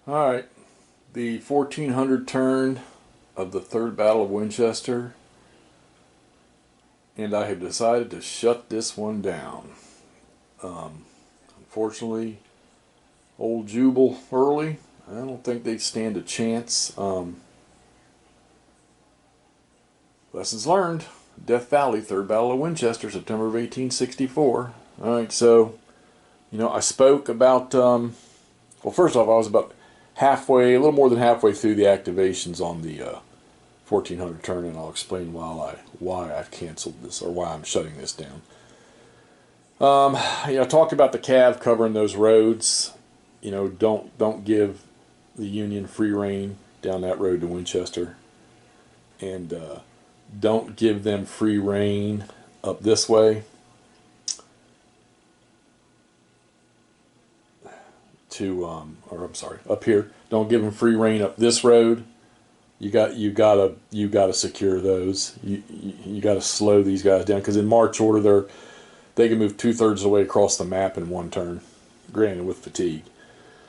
Alright, the 1400 turn of the Third Battle of Winchester, and I have decided to shut this one down. Unfortunately, old Jubal Early, I don't think they'd stand a chance. Lessons learned. Death Valley, Third Battle of Winchester, September of 1864. Alright, so, I spoke about, well, first off, I was about halfway, a little more than halfway through the activations on the 1400 turn, and I'll explain why I've canceled this, or why I'm shutting this down. I talked about the Cav covering those roads. Don't give the Union free rein down that road to Winchester, and don't give them free rein up this way to or I'm sorry, up here. Don't give them free rein up this road. You gotta secure those. You gotta slow these guys down, because in march order they can move 2/3 of the way across the map in one turn, granted with fatigue.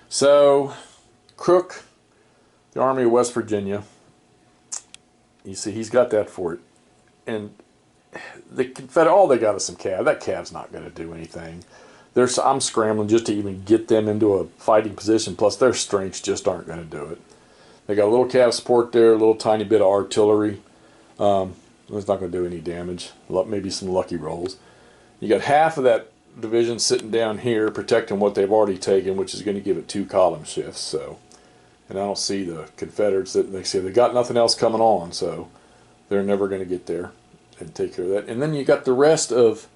So Crook, the Army of West Virginia, you see he's got that for it, and the Confederate, all they got is some Cav. That Cav's not going to do anything. I'm scrambling just to even get them into a fighting position. Plus, their strengths just aren't going to do it. They got a little Cav support there, a little tiny bit of artillery. It's not going to do any damage. Maybe some lucky rolls. You got half of that division sitting down here protecting what they've already taken, which is going to give it 2 column shifts. So, and I don't see the Confederates. They say they got nothing else coming on, so they're never going to get there and take care of that. And then you got the rest of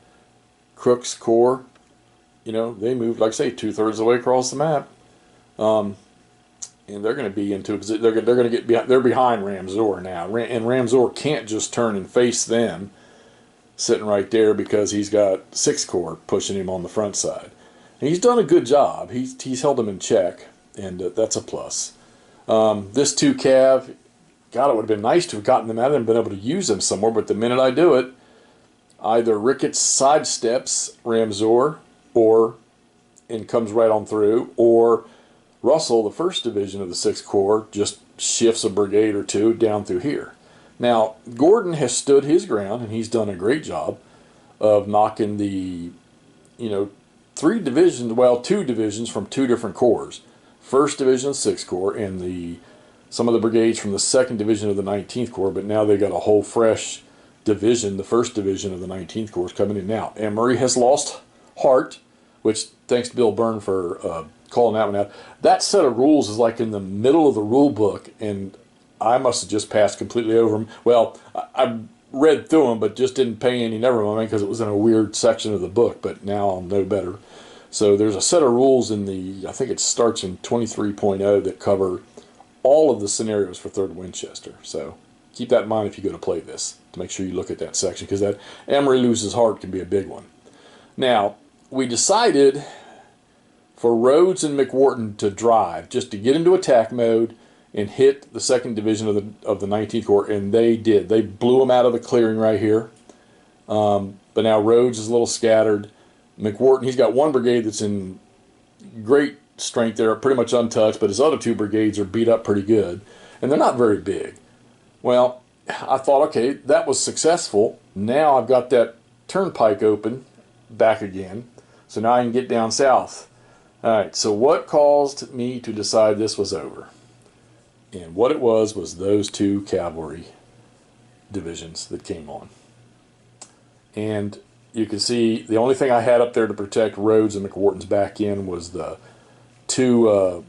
Crook's corps. They moved, like I say, 2/3 of the way across the map, and they're going to be into a position. They're going to get behind. They're behind Ramseur now, and Ramseur can't just turn and face them, sitting right there, because he's got 6th Corps pushing him on the front side. And he's done a good job. He's held them in check, and that's a plus. This 2 Cav, God, it would have been nice to have gotten them out of there and been able to use them somewhere, but the minute I do it, either Ricketts sidesteps Ramseur and comes right on through, or Russell, the 1st Division of the 6th Corps, just shifts a brigade or 2 down through here. Now, Gordon has stood his ground, and he's done a great job of knocking the, 2 divisions from 2 different corps. 1st Division of the 6th Corps and some of the brigades from the 2nd Division of the 19th Corps, but now they got a whole fresh division, the 1st Division of the 19th Corps, coming in now. Emory has lost heart, which, thanks to Bill Byrne for calling that one out. That set of rules is like in the middle of the rule book, and I must have just passed completely over them. Well, I read through them, but just didn't pay any never mind, because it was in a weird section of the book, but now I'll know better. So there's a set of rules in I think it starts in 23.0 that cover all of the scenarios for 3rd Winchester. So keep that in mind if you go to play this, to make sure you look at that section, because that Emory loses heart can be a big one. Now, we decided for Rhodes and McWhorton to drive, just to get into attack mode and hit the 2nd Division of the 19th Corps, and they did. They blew them out of the clearing right here. But now Rhodes is a little scattered. McWhorton, he's got 1 brigade that's in great strength there, pretty much untouched, but his other 2 brigades are beat up pretty good, and they're not very big. Well, I thought, okay, that was successful. Now I've got that turnpike open back again, so now I can get down south. All right, so what caused me to decide this was over? And what it was those 2 cavalry divisions that came on. And you can see the only thing I had up there to protect Rhodes and McWhorton's back end was the 2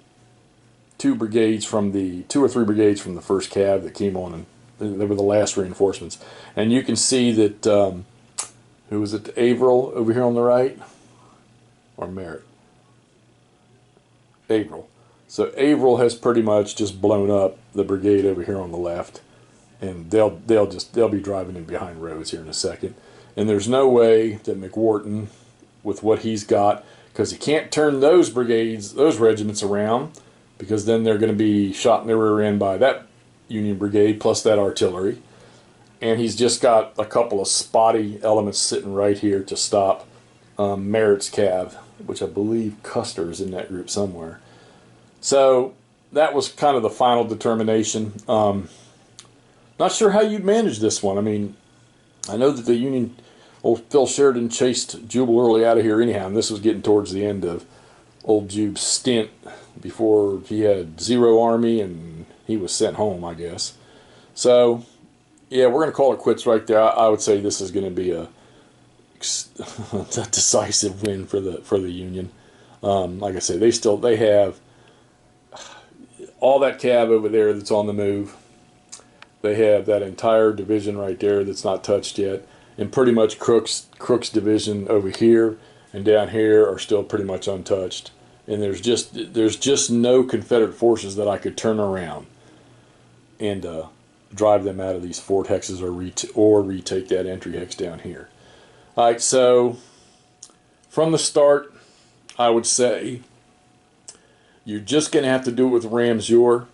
brigades from the 2 or 3 brigades from the 1st Cav that came on, and they were the last reinforcements. And you can see that who was it? Averill over here on the right, or Merritt? Averill. So Averill has pretty much just blown up the brigade over here on the left, and they'll be driving in behind Rhodes here in a second. And there's no way that McWhorton, with what he's got, because he can't turn those brigades, those regiments around, because then they're going to be shot in the rear end by that Union brigade plus that artillery. And he's just got a couple of spotty elements sitting right here to stop Merritt's Cav, which I believe Custer is in that group somewhere. So that was kind of the final determination. Not sure how you'd manage this one. I mean, I know that the Union, old Phil Sheridan chased Jubal Early out of here anyhow, and this was getting towards the end of old Jube's stint before he had zero army and he was sent home, I guess. So, yeah, we're going to call it quits right there. I would say this is going to be a decisive win for the Union. Like I say, they have all that cav over there that's on the move. They have that entire division right there that's not touched yet, and pretty much Crook's division over here and down here are still pretty much untouched. And there's just no Confederate forces that I could turn around and drive them out of these fort hexes or retake that entry hex down here. All right, so from the start, I would say you're just going to have to do it with Ramseur.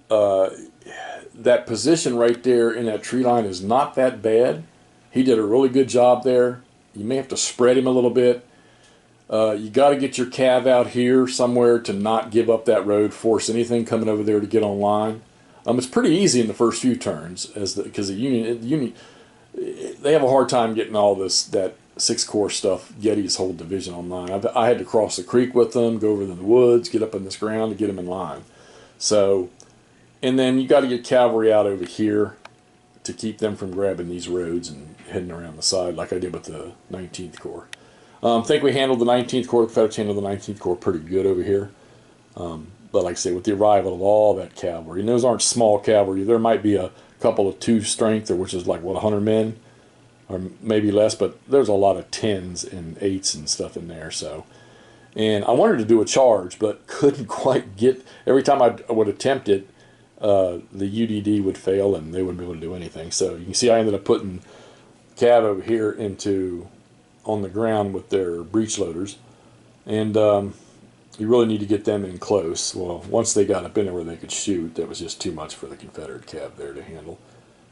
That position right there in that tree line is not that bad. He did a really good job there. You may have to spread him a little bit. You got to get your cav out here somewhere to not give up that road, force anything coming over there to get online. It's pretty easy in the first few turns because the Union they have a hard time getting all that 6 Corps stuff, Getty's whole division online. I had to cross the creek with them, go over to the woods, get up in this ground to get them in line. So, and then you got to get cavalry out over here to keep them from grabbing these roads and heading around the side like I did with the 19th Corps. I think we handled the 19th Corps, the Confederates handled the 19th Corps pretty good over here. But like I say, with the arrival of all that cavalry, and those aren't small cavalry, there might be a couple of 2 strength, or which is like, what, 100 men? Or maybe less, but there's a lot of 10s and 8s and stuff in there. So, and I wanted to do a charge, but couldn't quite get, every time I would attempt it, the UDD would fail and they wouldn't be able to do anything. So you can see I ended up putting cav over here on the ground with their breech loaders, and you really need to get them in close. Well, once they got up in there where they could shoot, that was just too much for the Confederate cav there to handle.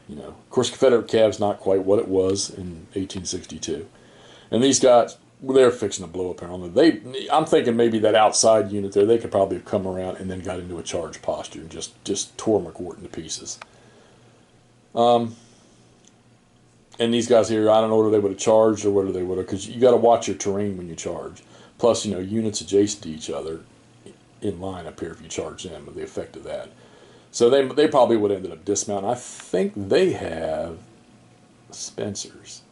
You know, of course, Confederate cav's not quite what it was in 1862, and these guys, they're fixing to blow up here on them. I'm thinking maybe that outside unit there, they could probably have come around and then got into a charge posture and just tore McWhorton to pieces. And these guys here, I don't know whether they would have charged or whether they would have, because you got to watch your terrain when you charge. Plus, you know, units adjacent to each other in line up here if you charge them, with the effect of that. So they probably would have ended up dismounting. I think they have Spencers.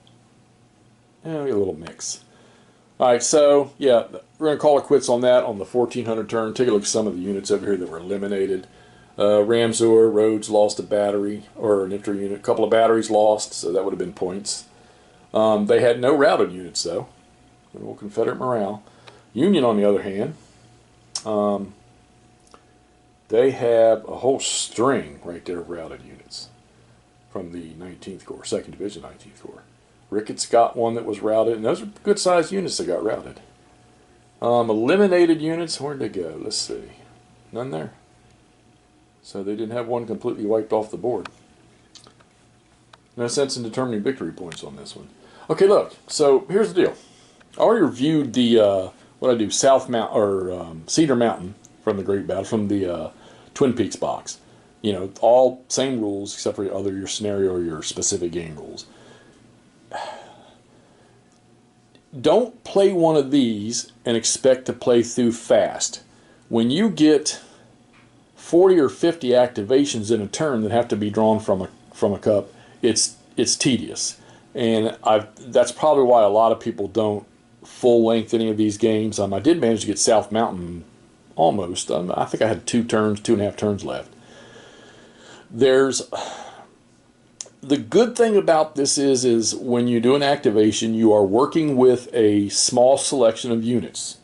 Yeah, a little mix. All right, so yeah, we're going to call it quits on that on the 1400 turn. Take a look at some of the units over here that were eliminated. Ramseur, Rhodes lost a battery, or an infantry unit. A couple of batteries lost, so that would have been points. They had no routed units, though. A little Confederate morale. Union, on the other hand, they have a whole string right there of routed units from the 19th Corps, 2nd Division 19th Corps. Ricketts got one that was routed, and those are good-sized units that got routed. Eliminated units, where'd they go? Let's see. None there. So they didn't have one completely wiped off the board. No sense in determining victory points on this one. Okay, look. So here's the deal. I already reviewed the South Mount or Cedar Mountain from the Great Battle, from the Twin Peaks box. You know, all same rules except for your scenario or your specific game rules. Don't play one of these and expect to play through fast. When you get 40 or 50 activations in a turn that have to be drawn from a cup, it's tedious, and that's probably why a lot of people don't full length any of these games. I did manage to get South Mountain almost. I think I had 2.5 turns left. The good thing about this is when you do an activation, you are working with a small selection of units.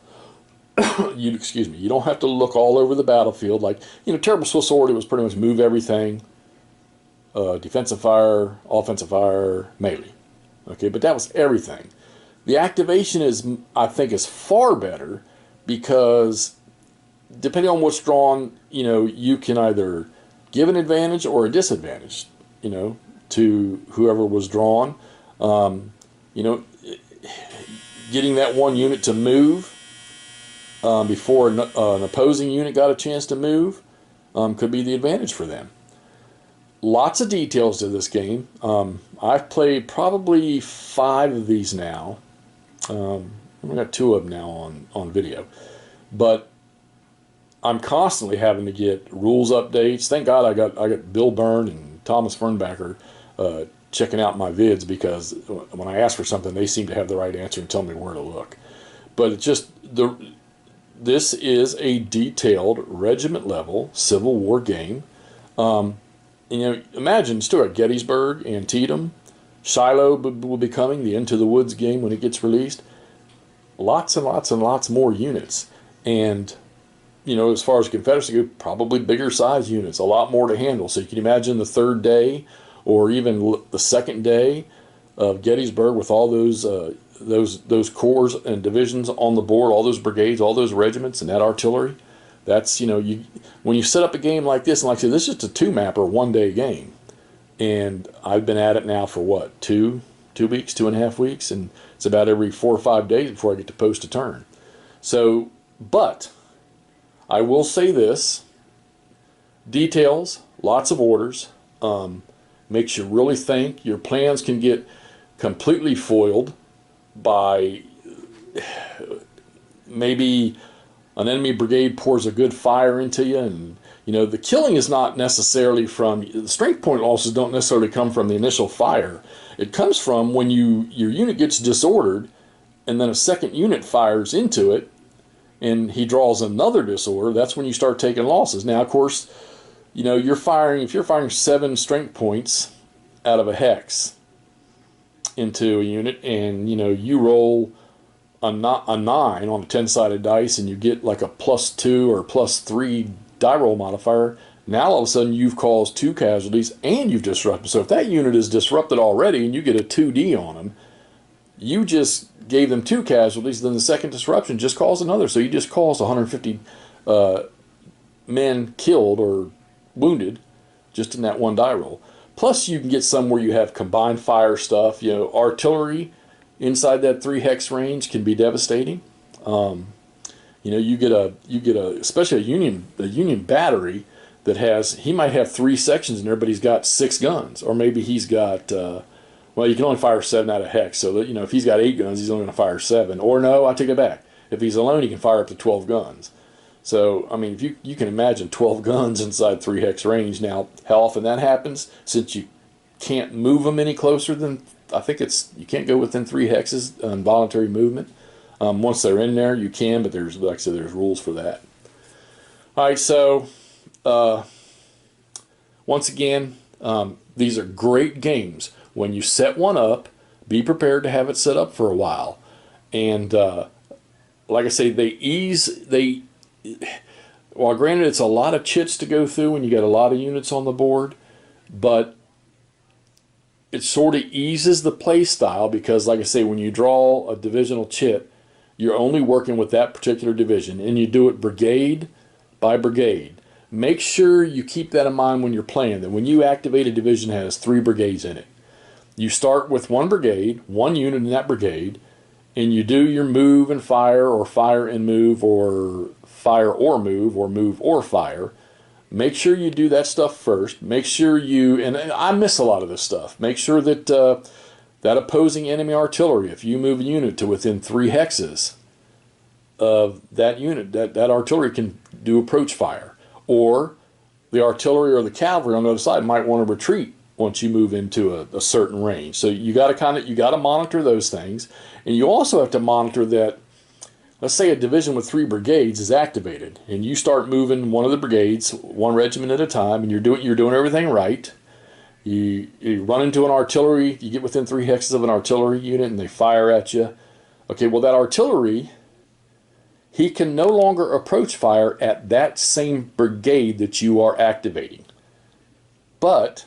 You don't have to look all over the battlefield. Like, Terrible Swiss Order was pretty much move everything, defensive fire, offensive fire, melee. Okay, but that was everything. The activation I think is far better, because depending on what's drawn, you can either give an advantage or a disadvantage, to whoever was drawn. Getting that one unit to move before an opposing unit got a chance to move, could be the advantage for them. Lots of details to this game. I've played probably 5 of these now. I've got 2 of them now on video. But I'm constantly having to get rules updates. Thank God I got Bill Byrne and Thomas Fernbacker checking out my vids, because when I ask for something, they seem to have the right answer and tell me where to look. But it's just this is a detailed regiment level Civil War game. Imagine still at Gettysburg, Antietam, Shiloh will be coming, the Into the Woods game when it gets released. Lots and lots and lots more units. And as far as Confederacy go, probably bigger size units, a lot more to handle. So you can imagine the 3rd day or even the 2nd day of Gettysburg with all those corps and divisions on the board, all those brigades, all those regiments, and that artillery. That's, when you set up a game like this, and like I said, this is just a 2-mapper, 1-day game. And I've been at it now for what, 2 weeks, 2.5 weeks, and it's about every 4 or 5 days before I get to post a turn. So, but I will say this: details, lots of orders, makes you really think. Your plans can get completely foiled by maybe an enemy brigade pours a good fire into you, and the killing is not necessarily from the strength point losses. Don't necessarily come from the initial fire. It comes from when your unit gets disordered, and then a second unit fires into it, and he draws another disorder. That's when you start taking losses. Now, of course, if you're firing 7 strength points out of a hex into a unit, and you roll a 9 on a 10-sided dice, and you get like a +2 or +3 die roll modifier, now all of a sudden you've caused 2 casualties and you've disrupted. So if that unit is disrupted already and you get a 2D on them, you just gave them 2 casualties, then the second disruption just caused another. So you just caused 150 men killed or wounded just in that 1 die roll. Plus you can get some where you have combined fire stuff. Artillery inside that 3 hex range can be devastating. You get a especially a Union battery that he might have 3 sections in there, but he's got 6 guns, or maybe he's got you can only fire 7 out of hex. So that, if he's got 8 guns, he's only going to fire 7. Or no, I take it back. If he's alone, he can fire up to 12 guns. So I mean, if you can imagine 12 guns inside 3 hex range. Now, how often that happens? Since you can't move them any closer than, I think you can't go within 3 hexes on voluntary movement. Once they're in there, you can, but there's, like I said, there's rules for that. All right, so once again, these are great games. When you set one up, be prepared to have it set up for a while. And like I say, while granted it's a lot of chits to go through when you got a lot of units on the board, but it sort of eases the play style, because like I say, when you draw a divisional chit, you're only working with that particular division, and you do it brigade by brigade. Make sure you keep that in mind when you're playing, that when you activate a division that has 3 brigades in it, you start with 1 brigade, 1 unit in that brigade, and you do your move and fire, or fire and move, or fire or move or fire. Make sure you do that stuff first. Make sure and I miss a lot of this stuff. Make sure that that opposing enemy artillery, if you move a unit to within 3 hexes of that unit, that artillery can do approach fire. Or the artillery or the cavalry on the other side might want to retreat once you move into a certain range. So you got to monitor those things, and you also have to monitor that. Let's say a division with 3 brigades is activated, and you start moving one of the brigades, 1 regiment at a time, and you're doing everything right. You run into an artillery, you get within 3 hexes of an artillery unit, and they fire at you. Okay, well, that artillery, he can no longer approach fire at that same brigade that you are activating. But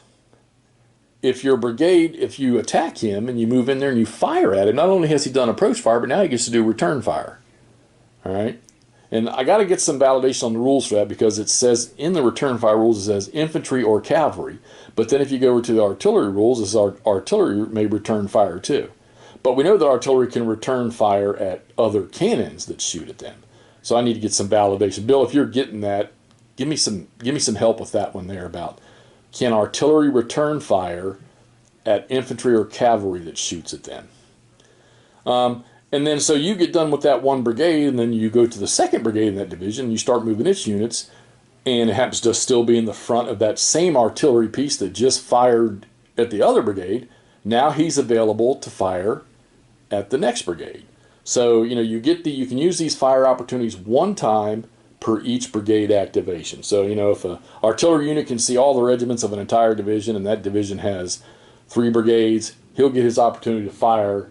if you attack him and you move in there and you fire at him, not only has he done approach fire, but now he gets to do return fire. All right? And I got to get some validation on the rules for that, because it says in the return fire rules, it says infantry or cavalry. But then if you go over to the artillery rules, it says artillery may return fire too. But we know that artillery can return fire at other cannons that shoot at them. So I need to get some validation. Bill, if you're getting that, give me some help with that one there about, can artillery return fire at infantry or cavalry that shoots at them? And then so you get done with that one brigade, and then you go to the second brigade in that division, and you start moving its units, and it happens to still be in the front of that same artillery piece that just fired at the other brigade. Now he's available to fire at the next brigade. So, you know, you can use these fire opportunities one time per each brigade activation. So, you know, if an artillery unit can see all the regiments of an entire division, and that division has 3 brigades, he'll get his opportunity to fire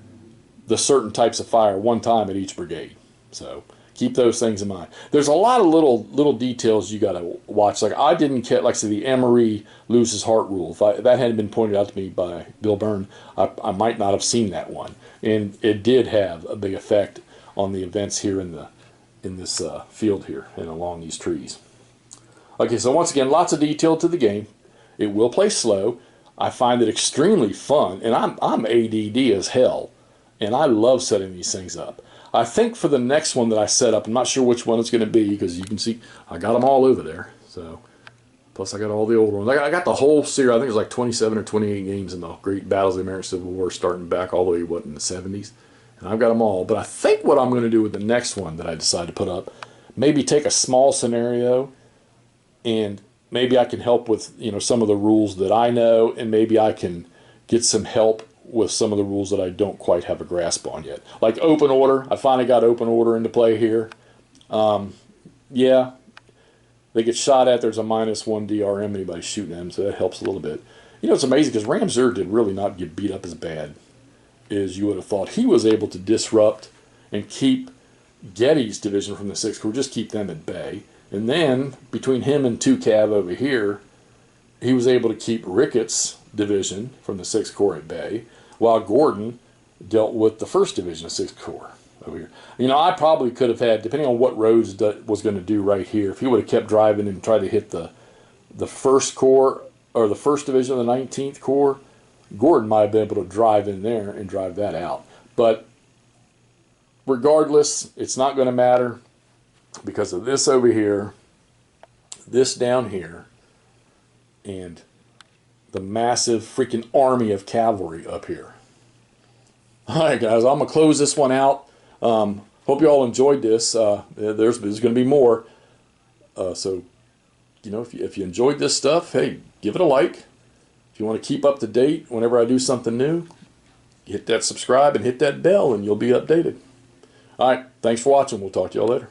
the certain types of fire one time at each brigade. So keep those things in mind. There's a lot of little details you got to watch. Like I didn't catch, like say the Emery loses heart rule. If that hadn't been pointed out to me by Bill Byrne, I might not have seen that one. And it did have a big effect on the events here in this field here and along these trees. Okay, so once again, lots of detail to the game. It will play slow. I find it extremely fun, and I'm ADD as hell, and I love setting these things up. I think for the next one that I set up, I'm not sure which one it's going to be, because you can see I got them all over there. So, plus I got all the old ones. I got the whole series. I think it was like 27 or 28 games in the Great Battles of the American Civil War, starting back all the way, what, in the 70s. And I've got them all. But I think what I'm going to do with the next one that I decide to put up, maybe take a small scenario, and maybe I can help with, you know, some of the rules that I know, and maybe I can get some help with some of the rules that I don't quite have a grasp on yet. Like open order. I finally got open order into play here. Yeah, they get shot at. There's a -1 DRM, anybody shooting them, so that helps a little bit. You know, it's amazing because Ramseur did really not get beat up as bad as you would have thought. He was able to disrupt and keep Getty's division from the 6th Corps, just keep them at bay. And then, between him and 2 Cav over here, he was able to keep Ricketts' division from the 6th Corps at bay, while Gordon dealt with the 1st Division of 6th Corps over here. You know, I probably could have had, depending on what Rhodes was going to do right here, if he would have kept driving and tried to hit the 1st Corps, or the 1st Division of the 19th Corps, Gordon might have been able to drive in there and drive that out. But regardless, it's not going to matter because of this over here, this down here, and the massive freaking army of cavalry up here. All right, guys, I'm going to close this one out. Hope you all enjoyed this. There's going to be more. So, you know, if you enjoyed this stuff, hey, give it a like. If you want to keep up to date whenever I do something new, hit that subscribe and hit that bell, and you'll be updated. All right, thanks for watching. We'll talk to y'all later.